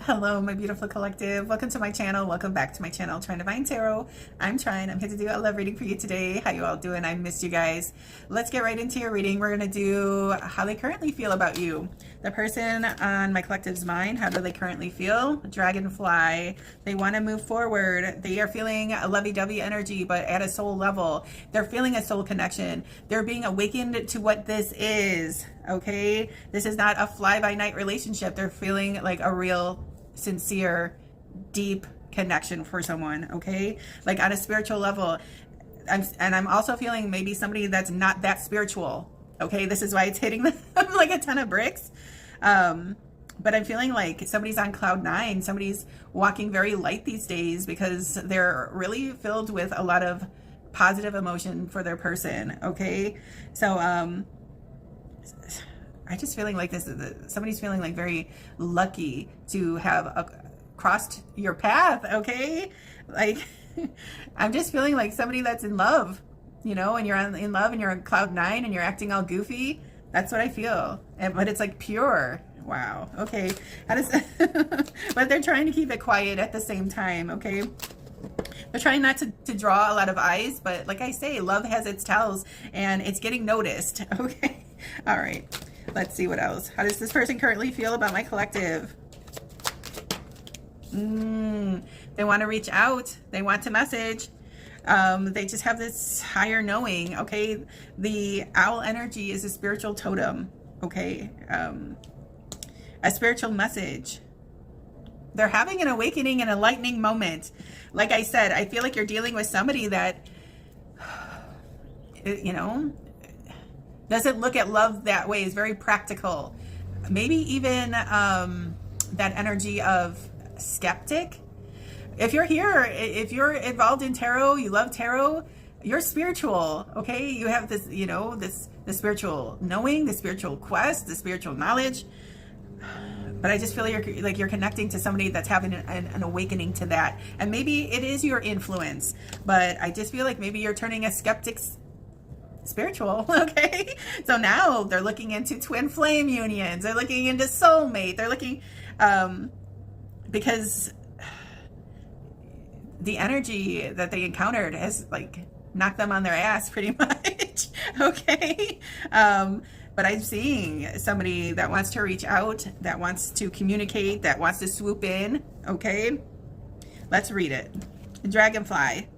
Hello, my beautiful collective. Welcome to my channel. Welcome back to my channel, Trine Divine Tarot. I'm Trine. I'm here to do a love reading for you today. How you all doing? I missed you guys. Let's get right into your reading. We're going to do how they currently feel about you. The person on my collective's mind, how do they currently feel? Dragonfly. They want to move forward. They are feeling a lovey-dovey energy, but at a soul level. They're feeling a soul connection. They're being awakened to what this is. Okay? This is not a fly-by-night relationship. They're feeling like a real sincere, deep connection for someone, okay? Like on a spiritual level. I'm also feeling maybe somebody that's not that spiritual, okay? This is why it's hitting them like a ton of bricks. But I'm feeling like somebody's on cloud nine. Somebody's walking very light these days because they're really filled with a lot of positive emotion for their person, okay? So, I'm just feeling like somebody's feeling like very lucky to have crossed your path, okay? Like, I'm just feeling like somebody that's in love, you know, and you're in love and you're on cloud nine and you're acting all goofy. That's what I feel. But it's like pure. Wow. Okay. How does, but they're trying to keep it quiet at the same time, okay? They're trying not to draw a lot of eyes, but like I say, love has its tells and it's getting noticed, okay? All right. Let's see what else. How does this person currently feel about my collective? They want to reach out. They want to message. They just have this higher knowing, okay? The owl energy is a spiritual totem, okay? A spiritual message. They're having an awakening and a enlightening moment. Like I said, I feel like you're dealing with somebody that, you know, doesn't look at love that way, is very practical. Maybe even that energy of skeptic. If you're here, if you're involved in tarot, you love tarot, you're spiritual, okay? You have this, you know, the spiritual knowing, the spiritual quest, the spiritual knowledge. But I just feel like you're connecting to somebody that's having an awakening to that. And maybe it is your influence, but I just feel like maybe you're turning a skeptic's spiritual, okay? So now they're looking into twin flame unions. They're looking into soulmate. They're looking, because the energy that they encountered has like knocked them on their ass pretty much, okay? But I'm seeing somebody that wants to reach out, that wants to communicate, that wants to swoop in, okay? Let's read it. Dragonfly.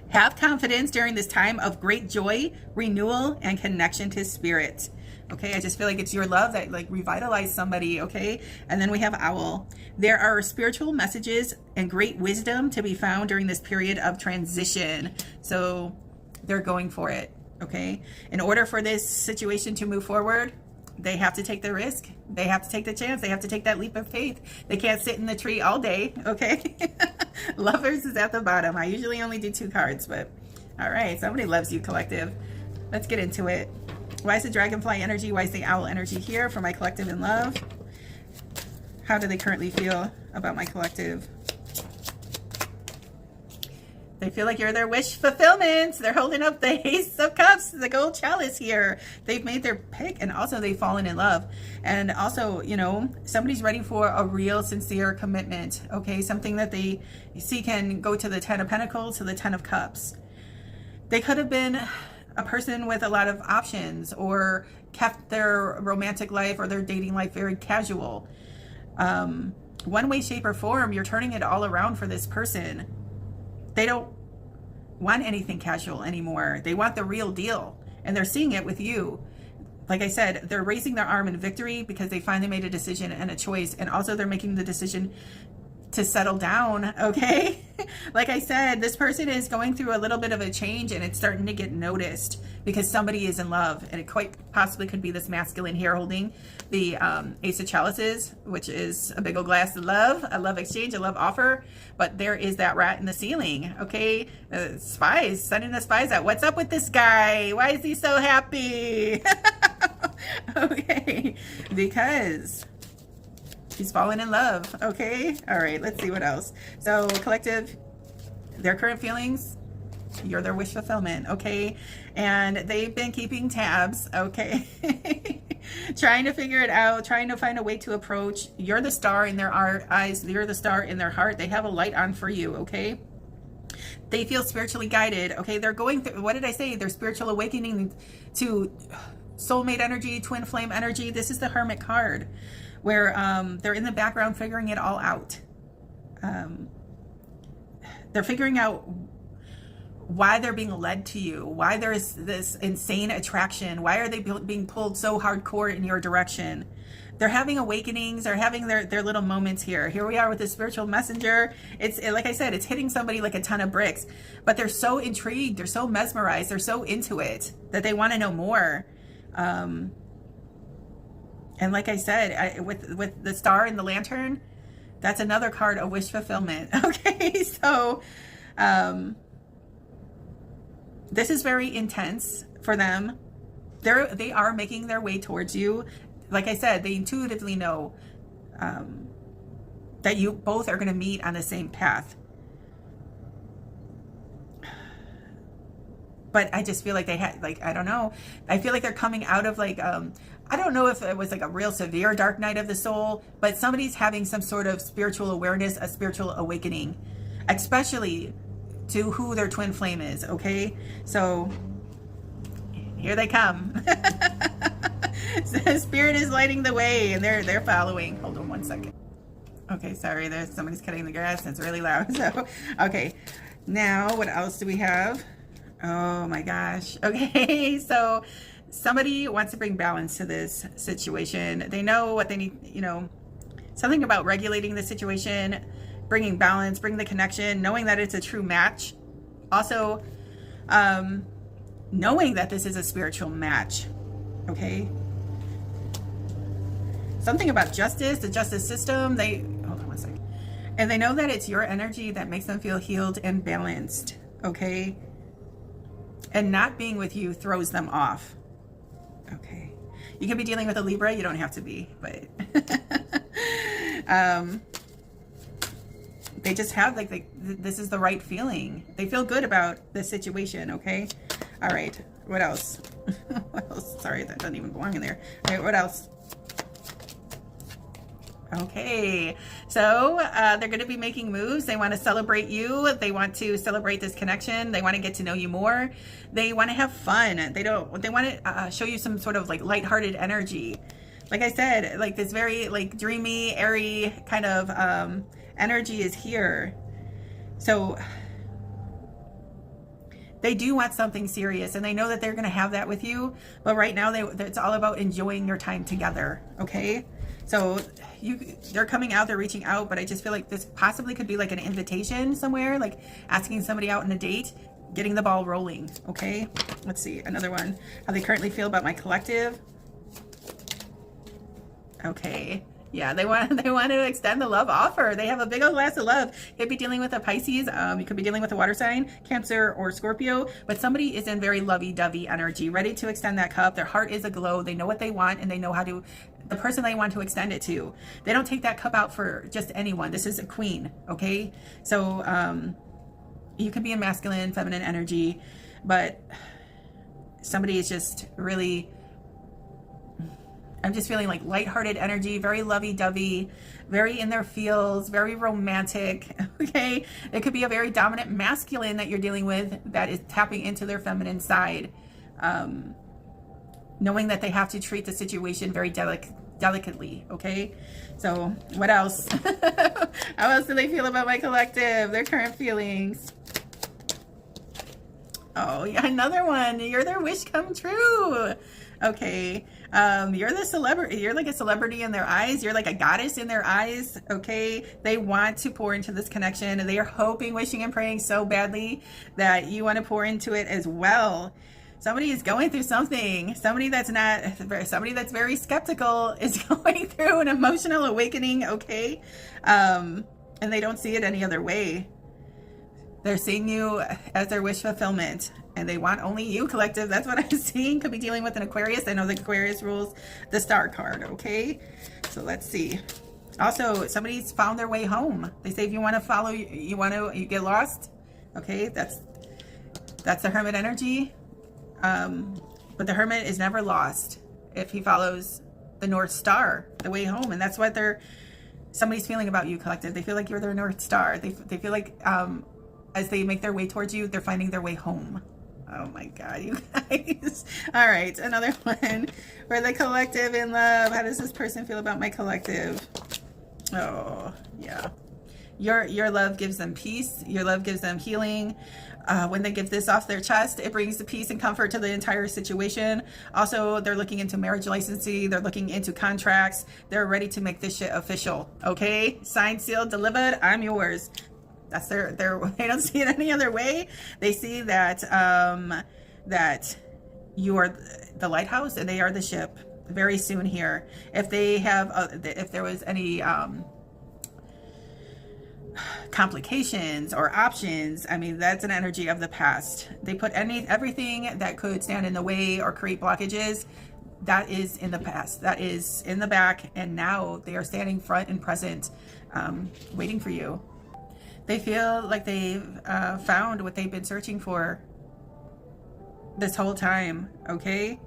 Have confidence during this time of great joy, renewal, and connection to spirit. Okay, I just feel like it's your love that like revitalized somebody, okay? And then we have Owl. There are spiritual messages and great wisdom to be found during this period of transition. So they're going for it, okay? In order for this situation to move forward, they have to take the risk. They have to take the chance. They have to take that leap of faith. They can't sit in the tree all day, okay? Lovers is at the bottom. I usually only do 2 cards, but all right. Somebody loves you, collective. Let's get into it. Why is the dragonfly energy? Why is the owl energy here for my collective in love? How do they currently feel about my collective? They feel like you're their wish fulfillment. They're holding up the Ace of Cups, the gold chalice here. They've made their pick and also they've fallen in love. And also, you know, somebody's ready for a real sincere commitment, okay? Something that they see can go to the 10 of Pentacles, to the 10 of Cups. They could have been a person with a lot of options or kept their romantic life or their dating life very casual. One way, shape, or form, you're turning it all around for this person. They don't want anything casual anymore. They want the real deal. And they're seeing it with you. Like I said, they're raising their arm in victory because they finally made a decision and a choice. And also they're making the decision to settle down, okay? Like I said, this person is going through a little bit of a change and it's starting to get noticed because somebody is in love. And it quite possibly could be this masculine here holding the Ace of Chalices, which is a big old glass of love, a love exchange, a love offer. But there is that rat in the ceiling, okay? Spies, sending the spies out. What's up with this guy? Why is he so happy? Okay, because he's fallen in love, okay? All right, let's see what else. So, collective, their current feelings, you're their wish fulfillment, okay? And they've been keeping tabs, okay? trying to figure it out, trying to find a way to approach. You're the star in their eyes. You're the star in their heart. They have a light on for you, okay? They feel spiritually guided, okay? They're going through, what did I say? They're spiritual awakening to soulmate energy, twin flame energy. This is the Hermit card, where they're in the background figuring it all out. They're figuring out why they're being led to you, why there's this insane attraction, why are they being pulled so hardcore in your direction. They're having awakenings, they're having their little moments here. Here we are with the spiritual messenger. It's like I said, it's hitting somebody like a ton of bricks, but they're so intrigued, they're so mesmerized, they're so into it that they want to know more. And like I said, with the star and the lantern, that's another card of wish fulfillment. Okay, so this is very intense for them. They are making their way towards you. Like I said, they intuitively know that you both are going to meet on the same path. But I just feel like they had, like, I don't know. I feel like they're coming out of like, I don't know if it was like a real severe dark night of the soul, but somebody's having some sort of spiritual awareness, a spiritual awakening, especially to who their twin flame is, okay? So here they come. Spirit is lighting the way, and they're following. Hold on one second. Okay, sorry, there's somebody's cutting the grass. It's really loud. So, okay. Now, what else do we have? Oh my gosh. Okay, so somebody wants to bring balance to this situation. They know what they need, you know, something about regulating the situation, bringing balance, bringing the connection, knowing that it's a true match. Also, knowing that this is a spiritual match. Okay. Something about justice, the justice system. Hold on one second. And they know that it's your energy that makes them feel healed and balanced. Okay. And not being with you throws them off. Okay. You can be dealing with a Libra. You don't have to be, but they just have like this is the right feeling. They feel good about the situation. Okay. All right. What else? What else? Sorry, that doesn't even belong in there. All right. What else? Okay, so they're going to be making moves. They want to celebrate you. They want to celebrate this connection. They want to get to know you more. They want to have fun. They want to show you some sort of like lighthearted energy. Like I said, like this very like dreamy, airy kind of energy is here. So they do want something serious, and they know that they're going to have that with you. But right now, it's all about enjoying your time together. Okay. So they're coming out, they're reaching out, but I just feel like this possibly could be like an invitation somewhere, like asking somebody out on a date, getting the ball rolling. Okay, let's see, another one. How they currently feel about my collective. Okay, yeah, they want to extend the love offer. They have a big old glass of love. You could be dealing with a Pisces, you could be dealing with a water sign, Cancer or Scorpio, but somebody is in very lovey-dovey energy, ready to extend that cup. Their heart is aglow. They know what they want, and they know how to, the person they want to extend it to. They don't take that cup out for just anyone. This is a queen, okay? So you can be in masculine, feminine energy, but somebody is just really, I'm just feeling like lighthearted energy, very lovey-dovey, very in their feels, very romantic, okay? It could be a very dominant masculine that you're dealing with that is tapping into their feminine side, knowing that they have to treat the situation very delicately, okay? So what else? How else do they feel about my collective? Their current feelings. Oh, yeah, another one. You're their wish come true. Okay. You're the celebrity. You're like a celebrity in their eyes. You're like a goddess in their eyes. Okay. They want to pour into this connection, and they are hoping, wishing, and praying so badly that you want to pour into it as well. Somebody is going through something. Somebody that's very skeptical is going through an emotional awakening. Okay. And they don't see it any other way. They're seeing you as their wish fulfillment, and they want only you, collective. That's what I'm seeing. Could be dealing with an Aquarius. I know the Aquarius rules the star card, okay? So let's see. Also, somebody's found their way home. They say if you want to follow, you get lost, okay? That's the Hermit energy. But the Hermit is never lost if he follows the North Star, the way home. And that's what somebody's feeling about you, collective. They feel like you're their North Star. They feel like as they make their way towards you, they're finding their way home. Oh my God, you guys. All right, another one. For the collective in love, how does this person feel about my collective? Oh, yeah. Your love gives them peace. Your love gives them healing. When they get this off their chest, it brings the peace and comfort to the entire situation. Also, they're looking into marriage licensing. They're looking into contracts. They're ready to make this shit official. Okay? Signed, sealed, delivered. I'm yours. That's they don't see it any other way. They see that that you are the lighthouse and they are the ship. Very soon here. If they have, if there was any complications or options, I mean, that's an energy of the past. They put everything that could stand in the way or create blockages. That is in the past. That is in the back, and now they are standing front and present, waiting for you. They feel like they've found what they've been searching for this whole time, okay?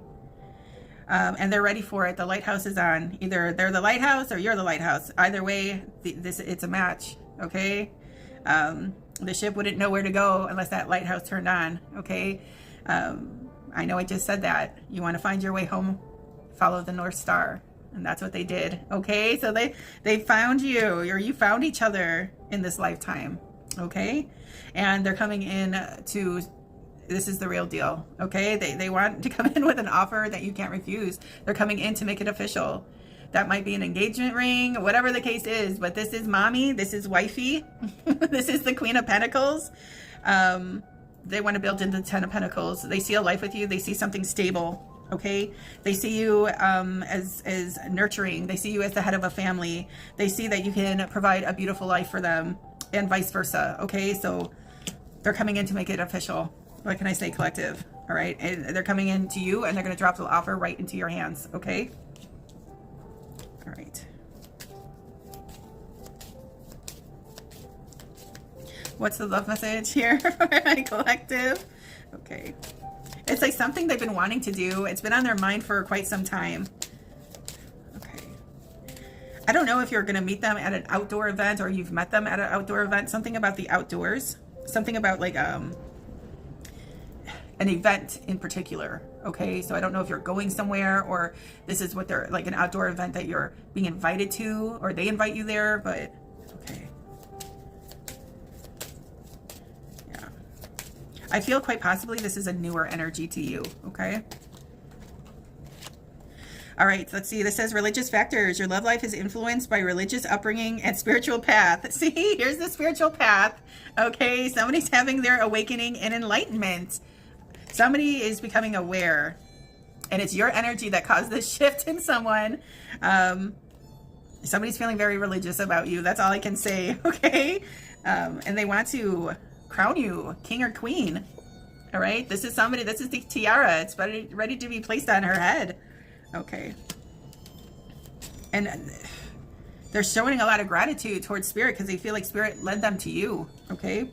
And they're ready for it. The lighthouse is on. Either they're the lighthouse or you're the lighthouse. Either way, it's a match, okay? The ship wouldn't know where to go unless that lighthouse turned on, okay? I know I just said that. You want to find your way home, follow the North Star. And that's what they did. Okay, so they found you, or you found each other in this lifetime. Okay, and they're coming in to, this is the real deal. Okay, they want to come in with an offer that you can't refuse. They're coming in to make it official. That might be an engagement ring, whatever the case is, but this is mommy, this is wifey, this is the Queen of Pentacles. They want to build into the Ten of Pentacles. They see a life with you. They see something stable. Okay, they see you as nurturing. They see you as the head of a family. They see that you can provide a beautiful life for them, and vice versa. Okay, so they're coming in to make it official. What can I say, collective? All right, and they're coming in to you, and they're going to drop the offer right into your hands. Okay. All right. What's the love message here for my collective? Okay. It's like something they've been wanting to do. It's been on their mind for quite some time. Okay. I don't know if you're going to meet them at an outdoor event or you've met them at an outdoor event. Something about the outdoors. Something about like an event in particular. Okay. So I don't know if you're going somewhere or this is what they're like, an outdoor event that you're being invited to or they invite you there, but okay. I feel quite possibly this is a newer energy to you, okay? All right, let's see. This says religious factors. Your love life is influenced by religious upbringing and spiritual path. See, here's the spiritual path, okay? Somebody's having their awakening and enlightenment. Somebody is becoming aware, and it's your energy that caused this shift in someone. Somebody's feeling very religious about you. That's all I can say, okay? And they want to crown you king or queen. All right, this is somebody, this is the tiara. It's ready to be placed on her head. Okay. And they're showing a lot of gratitude towards spirit because they feel like spirit led them to you. Okay.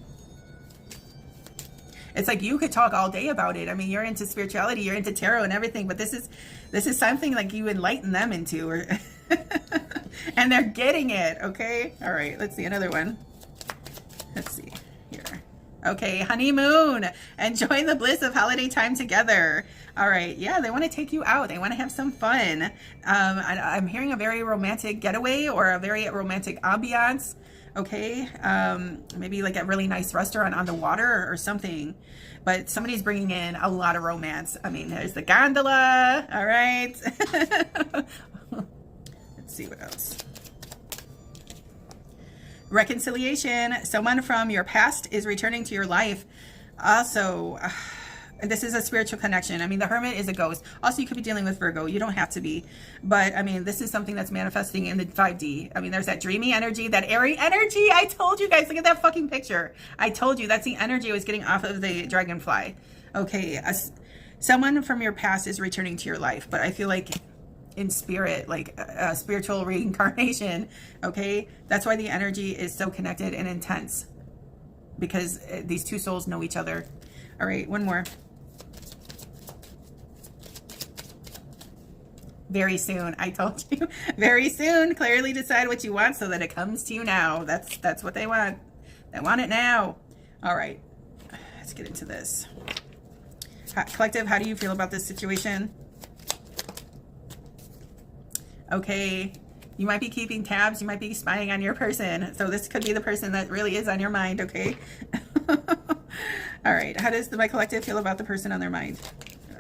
It's like you could talk all day about it. I mean, you're into spirituality, you're into tarot and everything, but this is something like you enlighten them into, or and they're getting it. Okay. All right, let's see another one. Let's see here. Okay, honeymoon. Enjoy the bliss of holiday time together. All right, yeah, they want to take you out. They want to have some fun. I'm hearing a very romantic getaway or a very romantic ambiance. Okay, maybe like a really nice restaurant on the water or something. But somebody's bringing in a lot of romance. I mean, there's the gondola. All right. Let's see what else. Reconciliation. Someone from your past is returning to your life. Also, this is a spiritual connection. I mean, the Hermit is a ghost. Also, you could be dealing with Virgo. You don't have to be. But, I mean, this is something that's manifesting in the 5D. I mean, there's that dreamy energy, that airy energy. I told you guys. Look at that fucking picture. I told you. That's the energy I was getting off of the dragonfly. Okay. Someone from your past is returning to your life. But I feel like in spirit, like a spiritual reincarnation. Okay, that's why the energy is so connected and intense, because these two souls know each other. All right, one more. Very soon. I told you. Very soon. Clearly decide what you want so that it comes to you now. That's what they want. They want it now. All right. Let's get into this. Collective, how do you feel about this situation? Okay. You might be keeping tabs. You might be spying on your person. So this could be the person that really is on your mind, okay? All right. How does my collective feel about the person on their mind?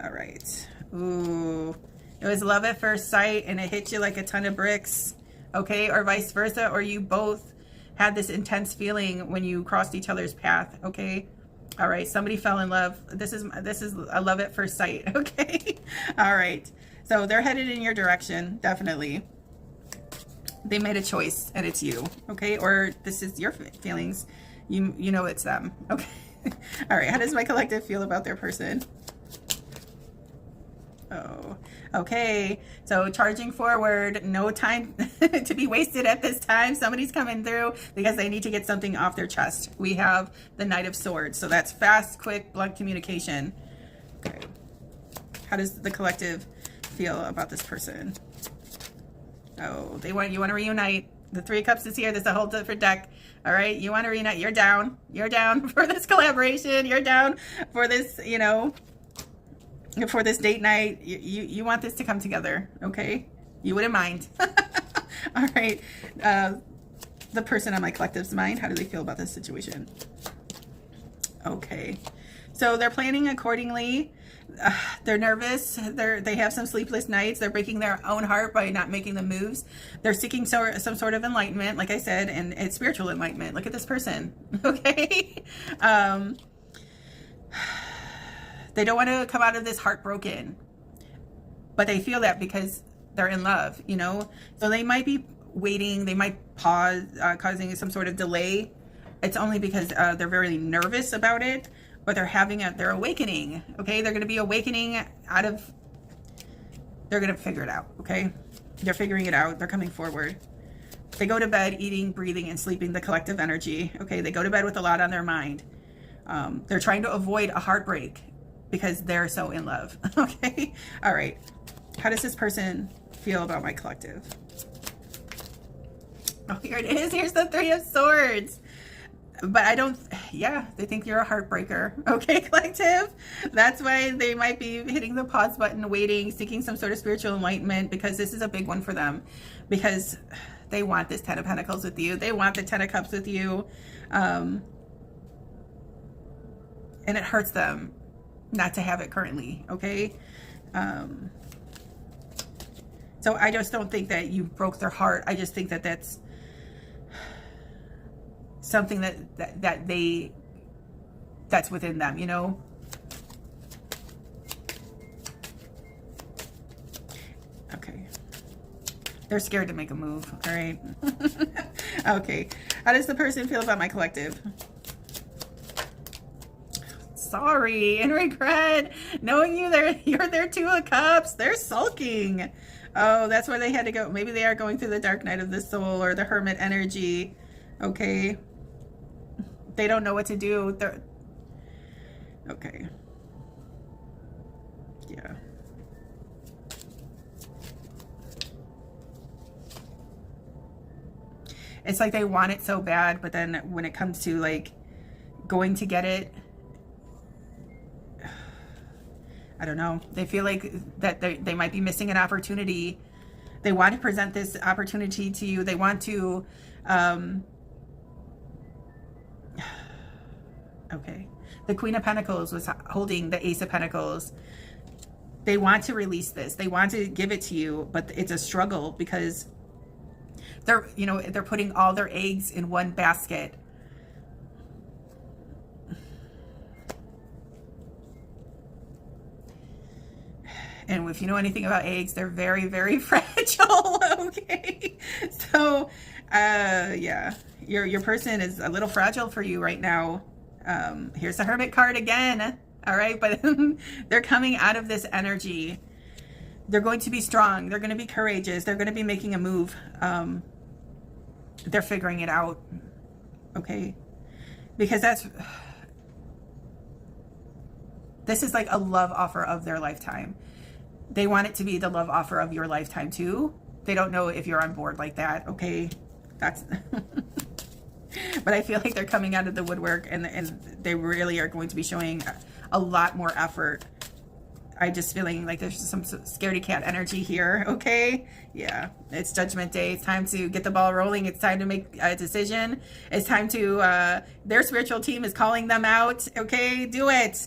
All right. Ooh. It was love at first sight and it hit you like a ton of bricks, okay? Or vice versa, or you both had this intense feeling when you crossed each other's path, okay? All right, somebody fell in love. This is a love at first sight, okay? All right, so they're headed in your direction, definitely. They made a choice and it's you, okay? Or this is your feelings. You know it's them, okay? All right, how does my collective feel about their person? Oh, okay. So charging forward, no time to be wasted at this time. Somebody's coming through because they need to get something off their chest. We have the Knight of Swords. So that's fast, quick, blunt communication. Okay. How does the collective feel about this person? Oh, you want to reunite. The Three of Cups is here. There's a whole different deck. All right. You want to reunite. You're down. You're down for this collaboration. You're down for this, you know, for this date night. You want this to come together, okay? You wouldn't mind. All right. The person on my collective's mind, how do they feel about this situation? Okay. So they're planning accordingly. They're nervous. They have some sleepless nights. They're breaking their own heart by not making the moves. They're seeking some sort of enlightenment, like I said, and it's spiritual enlightenment. Look at this person, okay? They don't want to come out of this heartbroken, but they feel that because they're in love, you know? So they might be waiting. They might pause, causing some sort of delay. It's only because they're very nervous about it, but they're having their awakening, okay? They're going to be awakening they're going to figure it out, okay? They're figuring it out. They're coming forward. They go to bed eating, breathing, and sleeping the collective energy, okay? They go to bed with a lot on their mind. They're trying to avoid a heartbreak because they're so in love, okay? All right. How does this person feel about my collective? Oh, here it is. Here's the Three of Swords. But they think you're a heartbreaker, okay, collective? That's why they might be hitting the pause button, waiting, seeking some sort of spiritual enlightenment, because this is a big one for them, because they want this Ten of Pentacles with you. They want the Ten of Cups with you. And it hurts them not to have it currently, okay? So I just don't think that you broke their heart. I just think that that's something that's within them, you know? Okay. They're scared to make a move, all right? Okay. How does the person feel about my collective? Sorry and regret, knowing you're their Two of Cups. They're sulking. Oh, that's where they had to go. Maybe they are going through the dark night of the soul or the hermit energy, okay? They don't know what to do. Okay. Yeah. It's like they want it so bad, but then when it comes to like going to get it, I don't know. They feel like that they might be missing an opportunity. They want to present this opportunity to you. They want to, okay. The Queen of Pentacles was holding the Ace of Pentacles. They want to release this. They want to give it to you, but it's a struggle because they're putting all their eggs in one basket. And if you know anything about eggs, they're very, very fragile, okay? So, yeah, your person is a little fragile for you right now. Here's the Hermit card again, all right? But they're coming out of this energy. They're going to be strong. They're going to be courageous. They're going to be making a move. They're figuring it out, okay? Because this is like a love offer of their lifetime. They want it to be the love offer of your lifetime too. They don't know if you're on board like that. Okay, that's but I feel like they're coming out of the woodwork, and they really are going to be showing a lot more effort. I just feeling like there's some scaredy cat energy here. Okay, yeah, it's Judgment Day. It's time to get the ball rolling. It's time to make a decision. It's time to their spiritual team is calling them out. Okay, do it.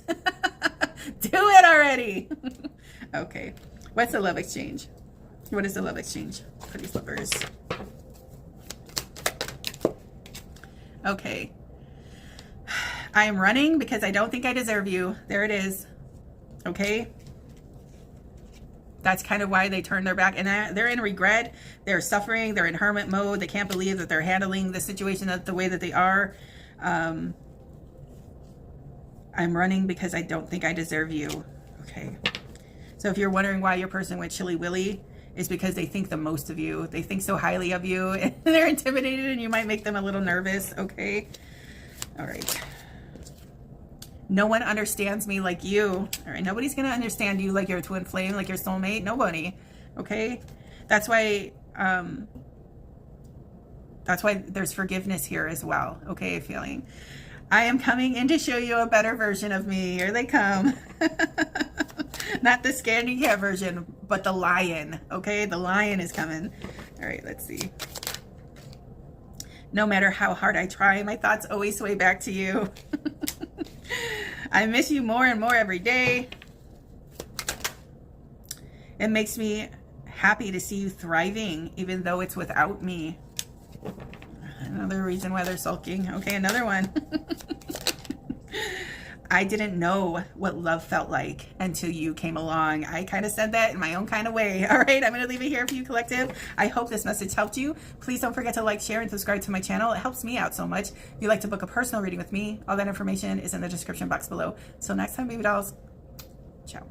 Do it already. Okay, what's the love exchange? What is the love exchange for these lovers? Okay. I am running because I don't think I deserve you. There it is. Okay. That's kind of why they turn their back, and they're in regret. They're suffering. They're in hermit mode. They can't believe that they're handling the situation the way that they are. I'm running because I don't think I deserve you. Okay. So if you're wondering why your person went chilly willy, it's because they think the most of you. They think so highly of you, and they're intimidated, and you might make them a little nervous. Okay. All right. No one understands me like you. All right. Nobody's going to understand you like your twin flame, like your soulmate. Nobody. Okay. That's why there's forgiveness here as well. Okay. Feeling I am coming in to show you a better version of me. Here they come. Not the scaredy cat version, but the lion. Okay. The lion is coming. All right. Let's see. No matter how hard I try, my thoughts always sway back to you. I miss you more and more every day. It makes me happy to see you thriving, even though it's without me. Another reason why they're sulking. Okay, another one. I didn't know what love felt like until you came along. I kind of said that in my own kind of way. All right, I'm going to leave it here for you, collective. I hope this message helped you. Please don't forget to like, share, and subscribe to my channel. It helps me out so much. If you'd like to book a personal reading with me, all that information is in the description box below. Till next time, baby dolls. Ciao.